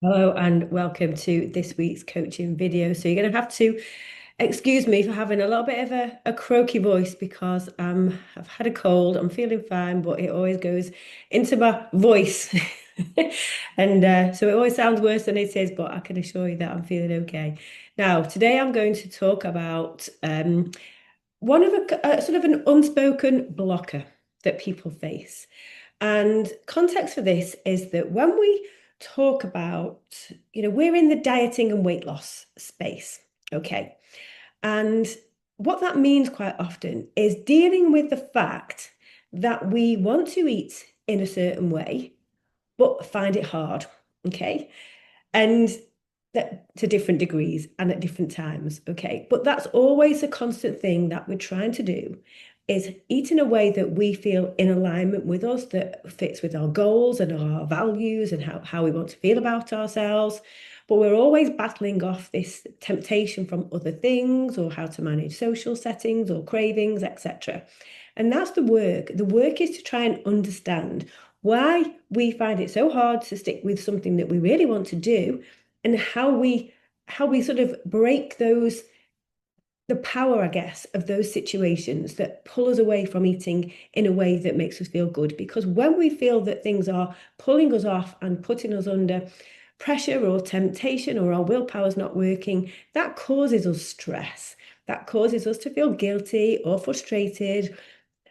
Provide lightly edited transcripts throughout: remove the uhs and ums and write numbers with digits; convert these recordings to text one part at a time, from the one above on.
Hello and welcome to this week's coaching video. So you're going to have to excuse me for having a little bit of a croaky voice because I've had a cold. I'm feeling fine, but it always goes into my voice. And so it always sounds worse than it is, but I can assure you that I'm feeling okay. Now, today I'm going to talk about one of a sort of an unspoken blocker that people face. And context for this is that when we talk about, we're in the dieting and weight loss space, okay? And what that means quite often is dealing with the fact that we want to eat in a certain way, but find it hard, okay? And that to different degrees and at different times, okay? But that's always a constant thing that we're trying to do is eat in a way that we feel in alignment with us, that fits with our goals and our values and how we want to feel about ourselves. But we're always battling off this temptation from other things or how to manage social settings or cravings, etc. And that's the work. The work is to try and understand why we find it so hard to stick with something that we really want to do and how we sort of break those the power, I guess, of those situations that pull us away from eating in a way that makes us feel good. Because when we feel that things are pulling us off and putting us under pressure or temptation or our willpower's not working, that causes us stress. That causes us to feel guilty or frustrated,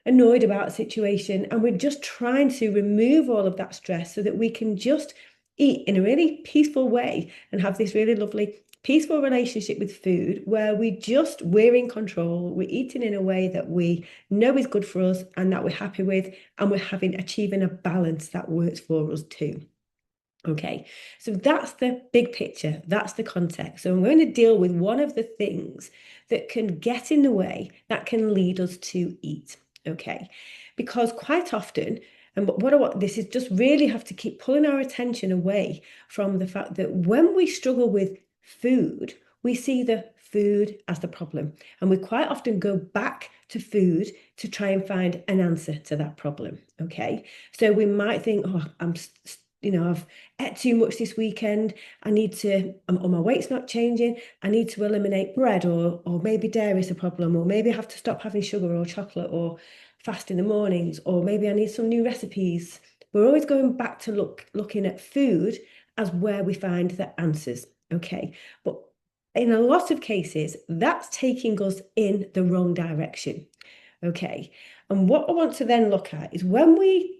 annoyed about a situation. And we're just trying to remove all of that stress so that we can just eat in a really peaceful way and have this really lovely peaceful relationship with food where we're in control, we're eating in a way that we know is good for us and that we're happy with, and we're achieving a balance that works for us too. Okay, so that's the big picture, that's the context. So I'm going to deal with one of the things that can get in the way, that can lead us to eat. Okay, because quite often, and what I want this is just really have to keep pulling our attention away from the fact that when we struggle with food, we see the food as the problem. And we quite often go back to food to try and find an answer to that problem. Okay. So we might think, oh, I've ate too much this weekend. Or my weight's not changing. I need to eliminate bread, or maybe dairy is a problem, or maybe I have to stop having sugar or chocolate or fast in the mornings, or maybe I need some new recipes. We're always going back to looking at food as where we find the answers. Okay. But in a lot of cases, that's taking us in the wrong direction. Okay. And what I want to then look at is when we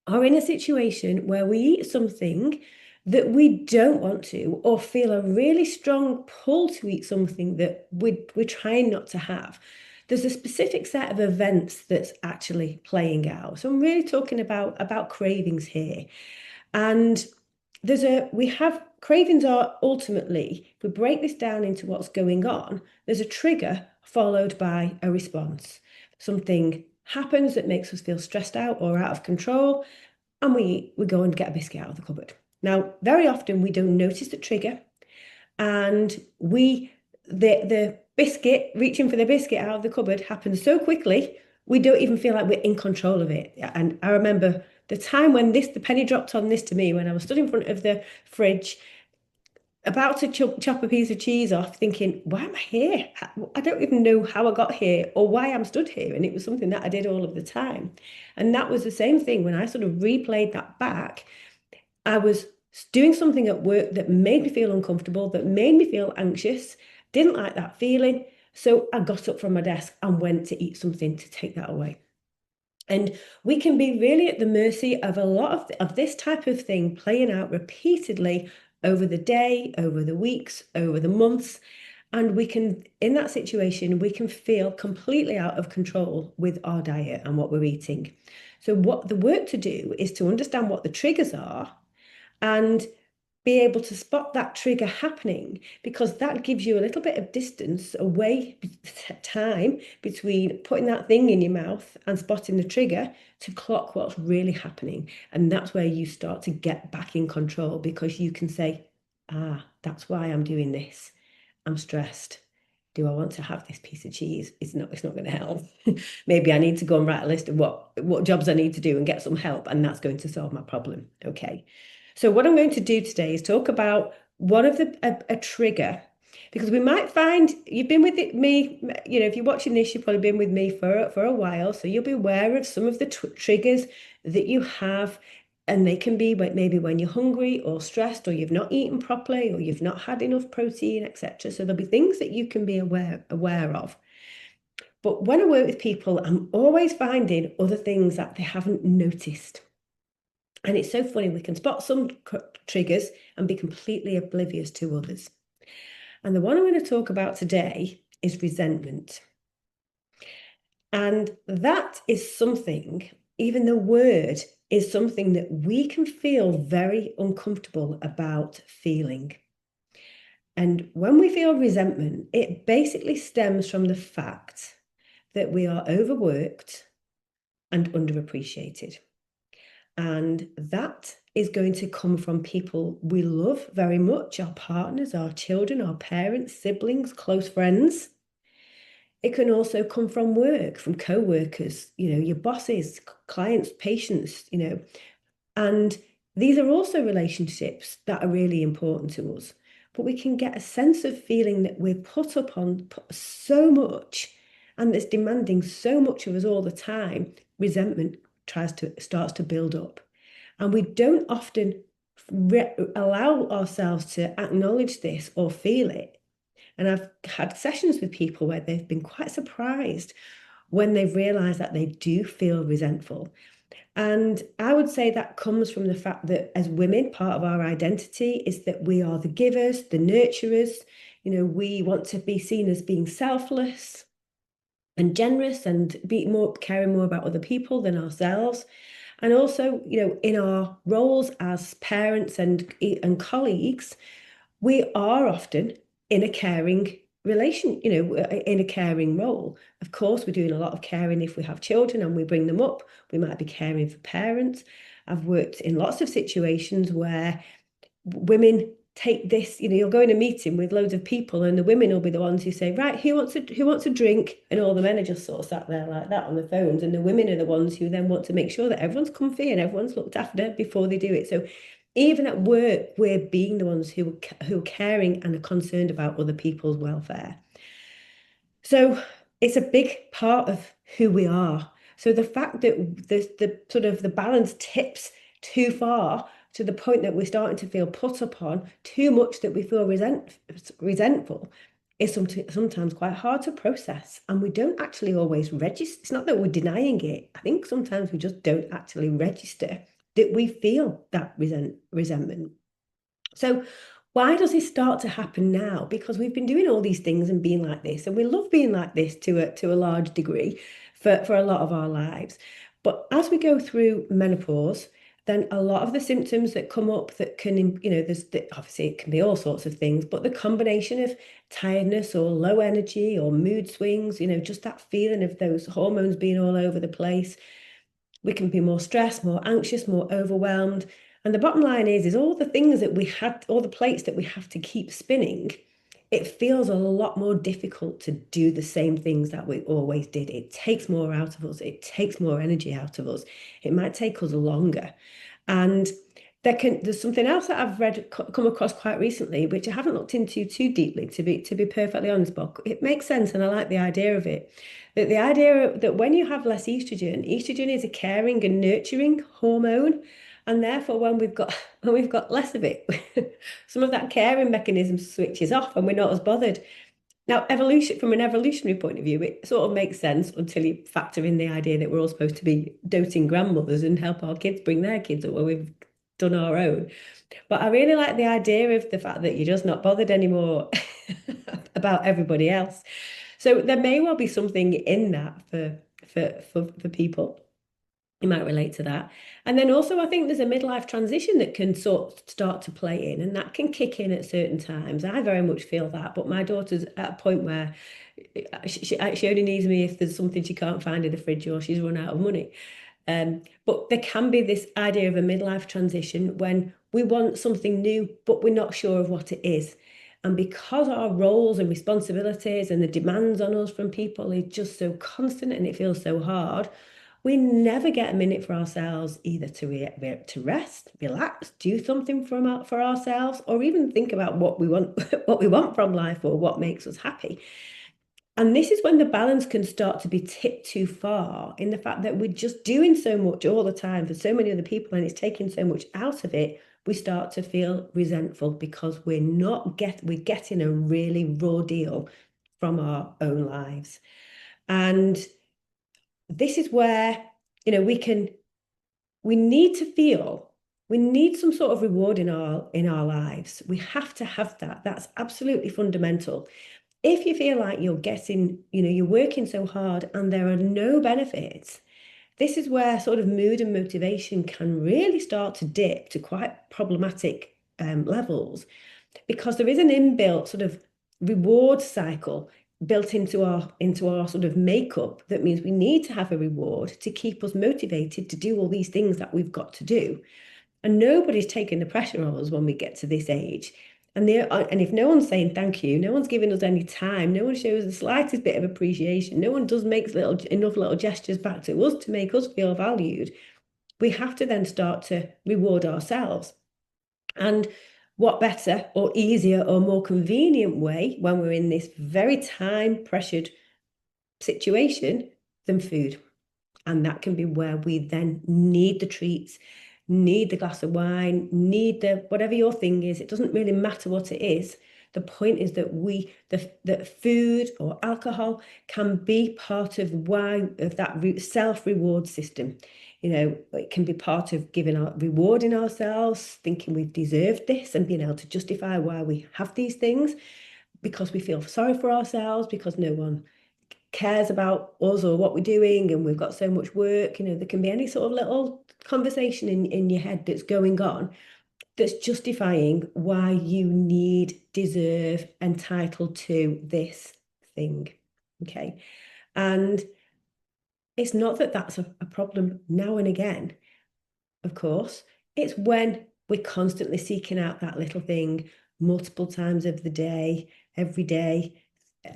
are in a situation where we eat something that we don't want to, or feel a really strong pull to eat something that we're trying not to have, there's a specific set of events that's actually playing out. So I'm really talking about cravings here. And we have cravings are ultimately, if we break this down into what's going on, there's a trigger followed by a response. Something happens that makes us feel stressed out or out of control, and we go and get a biscuit out of the cupboard. Now, very often we don't notice the trigger, and the biscuit, reaching for the biscuit out of the cupboard happens so quickly, we don't even feel like we're in control of it. And I remember the time when the penny dropped on this to me when I was stood in front of the fridge about to chop a piece of cheese off, thinking, why am I here? I don't even know how I got here or why I'm stood here. And it was something that I did all of the time. And that was the same thing when I sort of replayed that back. I was doing something at work that made me feel uncomfortable, that made me feel anxious, didn't like that feeling. So I got up from my desk and went to eat something to take that away. And we can be really at the mercy of a lot of this type of thing playing out repeatedly over the day, over the weeks, over the months. And in that situation, we can feel completely out of control with our diet and what we're eating. So, what the work to do is to understand what the triggers are and be able to spot that trigger happening, because that gives you a little bit of distance away, time between putting that thing in your mouth and spotting the trigger to clock what's really happening. And that's where you start to get back in control, because you can say, that's why I'm doing this. I'm stressed. Do I want to have this piece of cheese? It's not going to help. Maybe I need to go and write a list of what jobs I need to do and get some help, and that's going to solve my problem. Okay. So what I'm going to do today is talk about one of a trigger, because we might find you've been with me, if you're watching this, you've probably been with me for a while, so you'll be aware of some of the triggers that you have, and they can be maybe when you're hungry or stressed or you've not eaten properly or you've not had enough protein, etc. So there'll be things that you can be aware of. But when I work with people, I'm always finding other things that they haven't noticed. And it's so funny, we can spot some triggers and be completely oblivious to others. And the one I'm going to talk about today is resentment. And that is something, even the word is something that we can feel very uncomfortable about feeling. And when we feel resentment, it basically stems from the fact that we are overworked and underappreciated. And that is going to come from people we love very much, our partners, our children, our parents, siblings, close friends. It can also come from work, from co-workers, your bosses, clients, patients, and these are also relationships that are really important to us. But we can get a sense of feeling that we're put up on so much and that's demanding so much of us all the time. Resentment starts to build up. And we don't often allow ourselves to acknowledge this or feel it. And I've had sessions with people where they've been quite surprised when they've realized that they do feel resentful. And I would say that comes from the fact that as women, part of our identity is that we are the givers, the nurturers. We want to be seen as being selfless and generous and caring more about other people than ourselves. And also, in our roles as parents and colleagues, we are often in a caring in a caring role. Of course, we're doing a lot of caring if we have children and we bring them up. We might be caring for parents. I've worked in lots of situations where women take this, you'll go in a meeting with loads of people and the women will be the ones who say, right, who wants a drink? And all the men are just sort of sat there like that on the phones. And the women are the ones who then want to make sure that everyone's comfy and everyone's looked after before they do it. So even at work, we're being the ones who are caring and are concerned about other people's welfare. So it's a big part of who we are. So the fact that the sort of the balance tips too far to the point that we're starting to feel put upon too much, that we feel resentful, is sometimes quite hard to process. And we don't actually always register. It's not that we're denying it. I think sometimes we just don't actually register that we feel that resentment. So why does this start to happen now? Because we've been doing all these things and being like this, and we love being like this to a large degree for a lot of our lives. But as we go through menopause, then a lot of the symptoms that come up that can, obviously it can be all sorts of things, but the combination of tiredness or low energy or mood swings, just that feeling of those hormones being all over the place. We can be more stressed, more anxious, more overwhelmed. And the bottom line is all the things that we had, all the plates that we have to keep spinning, it feels a lot more difficult to do the same things that we always did. It takes more out of us. It takes more energy out of us. It might take us longer. And there's something else that I've come across quite recently, which I haven't looked into too deeply, to be perfectly honest, but it makes sense and I like the idea of it. That the idea that when you have less estrogen is a caring and nurturing hormone, and therefore when we've got less of it, some of that caring mechanism switches off and we're not as bothered. Now, from an evolutionary point of view, it sort of makes sense until you factor in the idea that we're all supposed to be doting grandmothers and help our kids bring their kids up when we've done our own. But I really like the idea of the fact that you're just not bothered anymore about everybody else. So there may well be something in that for people. You might relate to that. And then also, I think there's a midlife transition that can sort of start to play in, and that can kick in at certain times. I very much feel that, but my daughter's at a point where she only needs me if there's something she can't find in the fridge or she's run out of money. But there can be this idea of a midlife transition when we want something new, but we're not sure of what it is. And because our roles and responsibilities and the demands on us from people is just so constant and it feels so hard, We never get a minute for ourselves either to rest, relax, do something for ourselves, or even think about what we want, what we want from life or what makes us happy. And this is when the balance can start to be tipped too far in the fact that we're just doing so much all the time for so many other people and it's taking so much out of it. We start to feel resentful because we're getting a really raw deal from our own lives. And this is where, we need to feel, we need some sort of reward in our lives. We have to have that. That's absolutely fundamental. If you feel like you're working so hard and there are no benefits, this is where sort of mood and motivation can really start to dip to quite problematic levels, because there is an inbuilt sort of reward cycle built into our sort of makeup that means we need to have a reward to keep us motivated to do all these things that we've got to do. And nobody's taking the pressure on us when we get to this age. And if no one's saying thank you, no one's giving us any time, no one shows the slightest bit of appreciation, no one does make enough little gestures back to us to make us feel valued, we have to then start to reward ourselves. And what better or easier or more convenient way when we're in this very time pressured situation than food? And that can be where we then need the treats, need the glass of wine, need the whatever your thing is. It doesn't really matter what it is. The point is that that food or alcohol can be part of that self-reward system. It can be part of rewarding ourselves, thinking we've deserved this and being able to justify why we have these things, because we feel sorry for ourselves, because no one cares about us or what we're doing and we've got so much work. There can be any sort of little conversation in your head that's going on that's justifying why you deserve, entitled to this thing. Okay. And it's not that that's a problem now and again, of course. It's when we're constantly seeking out that little thing multiple times of the day, every day,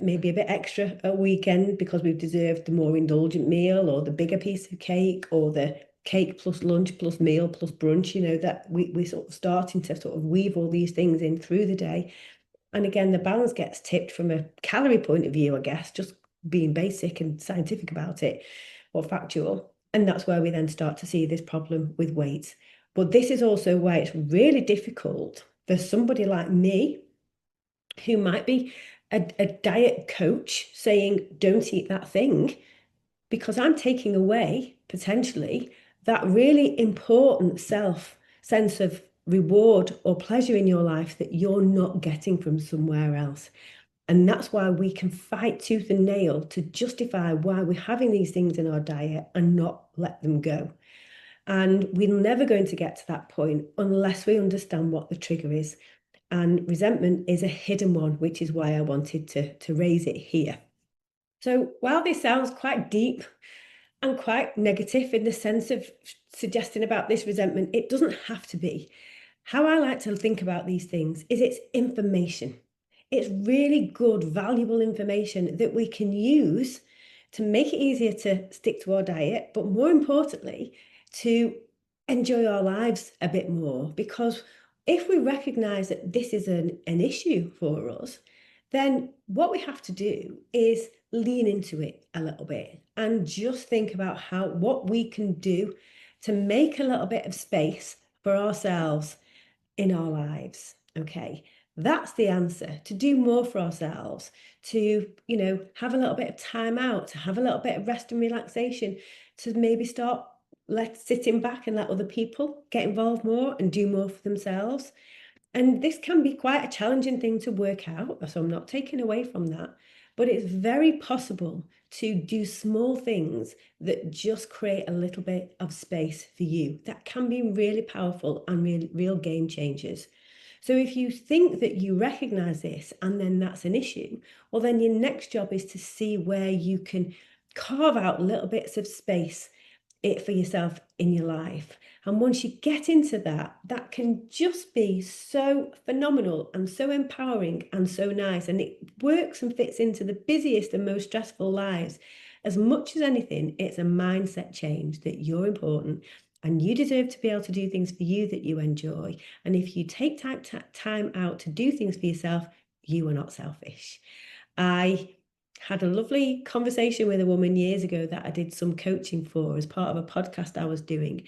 maybe a bit extra at weekend because we've deserved the more indulgent meal or the bigger piece of cake or the cake plus lunch plus meal plus brunch, that we're sort of starting to sort of weave all these things in through the day. And again, the balance gets tipped from a calorie point of view, I guess, just being basic and scientific about it or factual. And that's where we then start to see this problem with weight. But this is also why it's really difficult for somebody like me who might be a diet coach saying, don't eat that thing, because I'm taking away potentially that really important sense of reward or pleasure in your life that you're not getting from somewhere else. And that's why we can fight tooth and nail to justify why we're having these things in our diet and not let them go. And we're never going to get to that point unless we understand what the trigger is. And resentment is a hidden one, which is why I wanted to raise it here. So while this sounds quite deep and quite negative in the sense of suggesting about this resentment, it doesn't have to be. How I like to think about these things is it's information. It's really good, valuable information that we can use to make it easier to stick to our diet, but more importantly, to enjoy our lives a bit more. Because if we recognize that this is an issue for us, then what we have to do is lean into it a little bit and just think about what we can do to make a little bit of space for ourselves in our lives. Okay, that's the answer. To do more for ourselves, to have a little bit of time out, to have a little bit of rest and relaxation, to maybe start sitting back and let other people get involved more and do more for themselves. And this can be quite a challenging thing to work out, so I'm not taking away from that. But it's very possible to do small things that just create a little bit of space for you. That can be really powerful and real game changers. So if you think that you recognize this and then that's an issue, well, then your next job is to see where you can carve out little bits of space for yourself in your life. And once you get into that, that can just be so phenomenal and so empowering and so nice. And it works and fits into the busiest and most stressful lives as much as anything, it's a mindset change that you're important and you deserve to be able to do things for you that you enjoy. And if you take time out to do things for yourself, you are not selfish. I had a lovely conversation with a woman years ago that I did some coaching for as part of a podcast I was doing.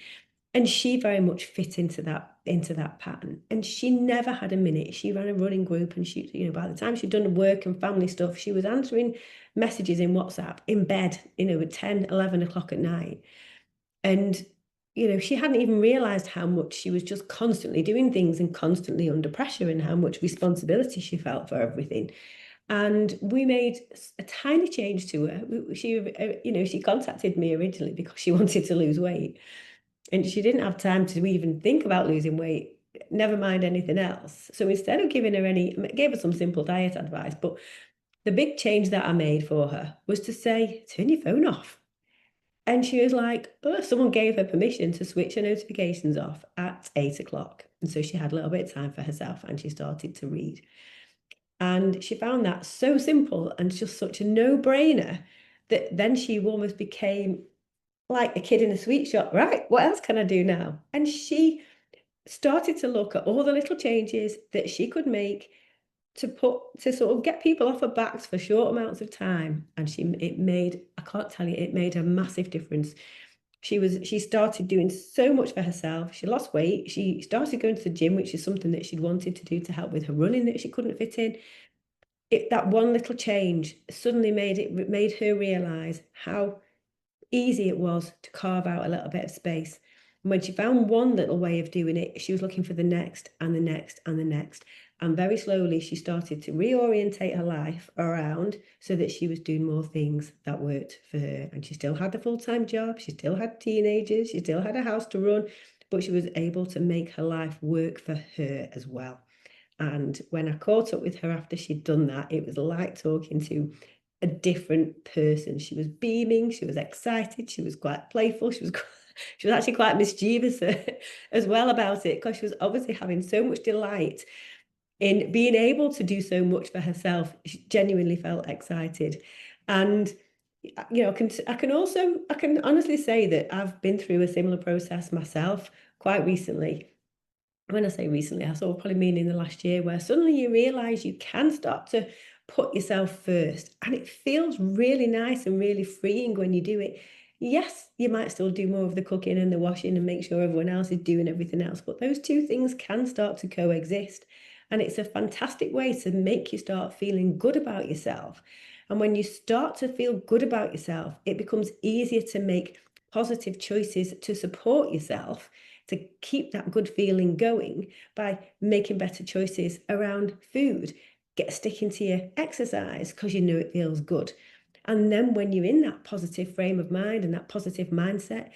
And she very much fit into that pattern. And she never had a minute. She ran a running group and she, by the time she'd done work and family stuff, she was answering messages in WhatsApp in bed, at 10, 11 o'clock at night. And, she hadn't even realized how much she was just constantly doing things and constantly under pressure and how much responsibility she felt for everything. And we made a tiny change to her. She contacted me originally because she wanted to lose weight. And she didn't have time to even think about losing weight, never mind anything else. So instead of giving her I gave her some simple diet advice, but the big change that I made for her was to say, turn your phone off. And she was like, oh, someone gave her permission to switch her notifications off at 8 o'clock. And so she had a little bit of time for herself and she started to read. And she found that so simple and just such a no-brainer that then she almost became like a kid in a sweet shop, right? What else can I do now? And she started to look at all the little changes that she could make to sort of get people off her backs for short amounts of time. And I can't tell you, it made a massive difference. She started doing so much for herself. She lost weight. She started going to the gym, which is something that she'd wanted to do to help with her running that she couldn't fit in. That one little change suddenly made her realize how easy it was to carve out a little bit of space. And when she found one little way of doing it, she was looking for the next and the next and the next. And very slowly, she started to reorientate her life around so that she was doing more things that worked for her. And she still had a full-time job. She still had teenagers. She still had a house to run, but she was able to make her life work for her as well. And when I caught up with her after she'd done that, it was like talking to a different person. She was beaming, she was excited, she was quite playful, she was actually quite mischievous as well about it, because she was obviously having so much delight in being able to do so much for herself. She genuinely felt excited. And I can honestly say that I've been through a similar process myself quite recently. When I say recently, I sort of probably mean in the last year, where suddenly you realize you can start to put yourself first. And it feels really nice and really freeing when you do it. Yes, you might still do more of the cooking and the washing and make sure everyone else is doing everything else, but those two things can start to coexist. And it's a fantastic way to make you start feeling good about yourself. And when you start to feel good about yourself, it becomes easier to make positive choices to support yourself, to keep that good feeling going by making better choices around food. Get sticking to your exercise because you know it feels good. And then when you're in that positive frame of mind and that positive mindset,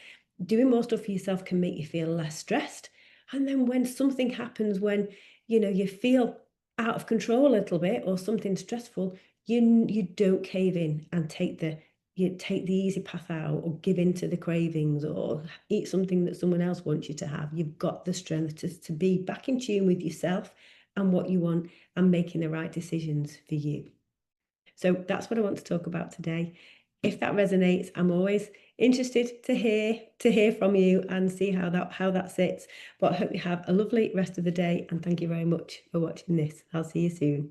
doing more stuff for yourself can make you feel less stressed. And then when something happens, when you feel out of control a little bit or something stressful, you don't cave in and take the easy path out or give in to the cravings or eat something that someone else wants you to have. You've got the strength to be back in tune with yourself and what you want and making the right decisions for you. So that's what I want to talk about today. If that resonates, I'm always interested to hear from you and see how that sits. But I hope you have a lovely rest of the day, and thank you very much for watching this. I'll see you soon.